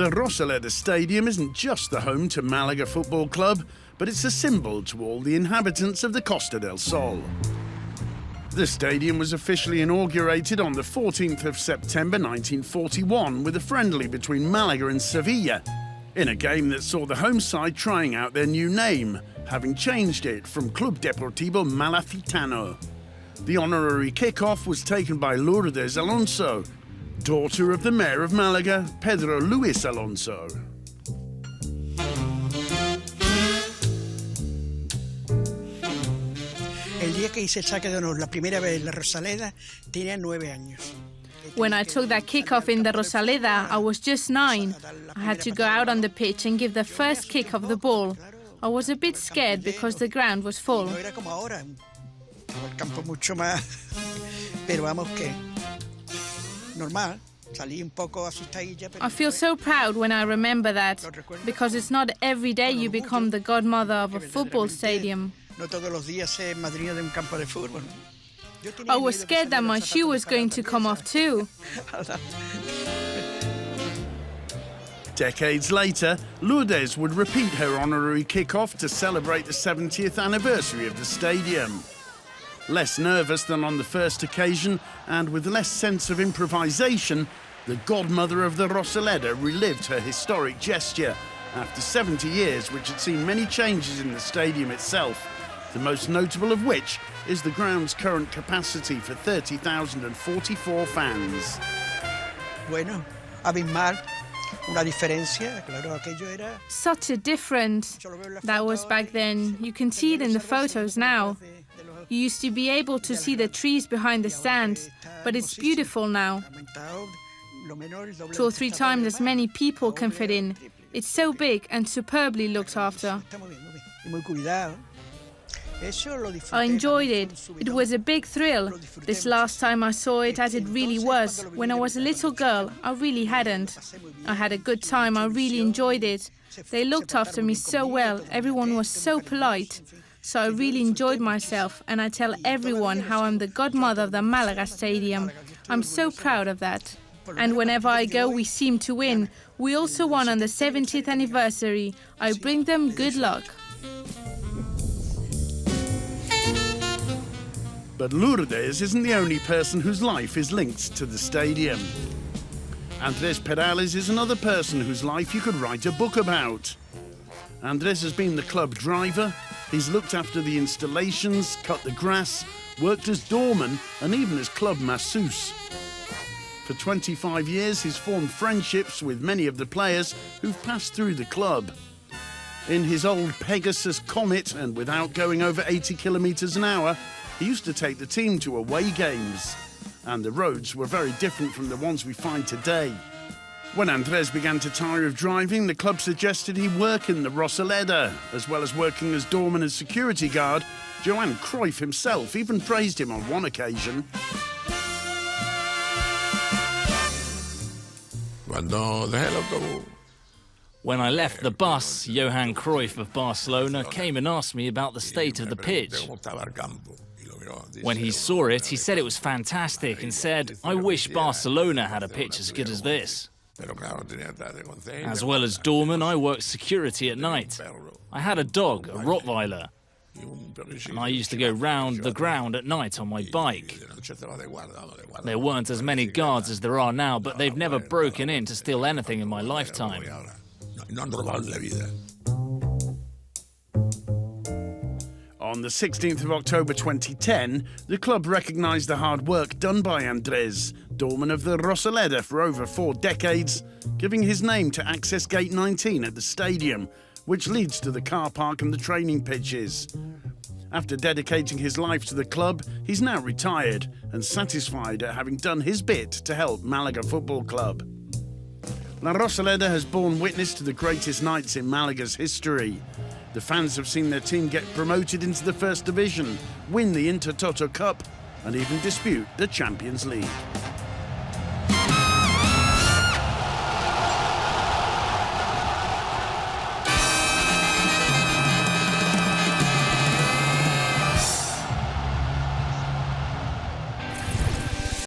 The Rosaleda Stadium isn't just the home to Málaga Football Club, but it's a symbol to all the inhabitants of the Costa del Sol. The stadium was officially inaugurated on the 14th of September 1941 with a friendly between Málaga and Sevilla, in a game that saw the home side trying out their new name, having changed it from Club Deportivo Malacitano. The honorary kick-off was taken by Lourdes Alonso, daughter of the mayor of Málaga, Pedro Luis Alonso. El día que hice el saque de honor la primera vez en la Rosaleda tenía 9 años. When I took that kick-off in the Rosaleda, I was just 9. I had to go out on the pitch and give the first kick of the ball. I was a bit scared because the ground was full. No era como ahora, el campo mucho más, pero vamos que normal. Salí un poco asustadilla. I feel so proud when I remember that, because it's not every day you become the godmother of a football stadium. No todos los días ser madrina de un campo de fútbol. I was scared that my shoe was going to come off too. Decades later, Lourdes would repeat her honorary kick-off to celebrate the 70th anniversary of the stadium. Less nervous than on the first occasion, and with less sense of improvisation, the godmother of the Rosaleda relived her historic gesture after 70 years, which had seen many changes in the stadium itself, the most notable of which is the ground's current capacity for 30,044 fans. Bueno, abismal. Una diferencia, claro, aquello era. Such a difference. That was back then. You can see it in the photos now. You used to be able to see the trees behind the stands, but it's beautiful now. 2 or 3 times as many people can fit in. It's so big and superbly looked after. I enjoyed it. It was a big thrill. This last time I saw it as it really was. When I was a little girl, I really hadn't. I had a good time. I really enjoyed it. They looked after me so well. Everyone was so polite. So I really enjoyed myself, and I tell everyone how I'm the godmother of the Málaga Stadium. I'm so proud of that. And whenever I go, we seem to win. We also won on the 70th anniversary. I bring them good luck. But Lourdes isn't the only person whose life is linked to the stadium. Andrés Perales is another person whose life you could write a book about. Andrés has been the club driver, he's looked after the installations, cut the grass, worked as doorman and even as club masseuse. For 25 years he's formed friendships with many of the players who've passed through the club. In his old Pegasus Comet, and without going over 80 kilometres an hour, he used to take the team to away games, and the roads were very different from the ones we find today. When Andrés began to tire of driving, the club suggested he work in the Rosaleda. As well as working as doorman and security guard, Johan Cruyff himself even praised him on one occasion. When I left the bus, Johan Cruyff of Barcelona came and asked me about the state of the pitch. When he saw it, he said it was fantastic and said, "I wish Barcelona had a pitch as good as this." As well as doorman, I worked security at night. I had a dog, a Rottweiler, and I used to go round the ground at night on my bike. There weren't as many guards as there are now, but they've never broken in to steal anything in my lifetime. On the 16th of October 2010, the club recognised the hard work done by Andrés, doorman of the Rosaleda for over 4 decades, giving his name to Access Gate 19 at the stadium, which leads to the car park and the training pitches. After dedicating his life to the club, he's now retired and satisfied at having done his bit to help Málaga Football Club. La Rosaleda has borne witness to the greatest nights in Malaga's history. The fans have seen their team get promoted into the First Division, win the Intertoto Cup, and even dispute the Champions League.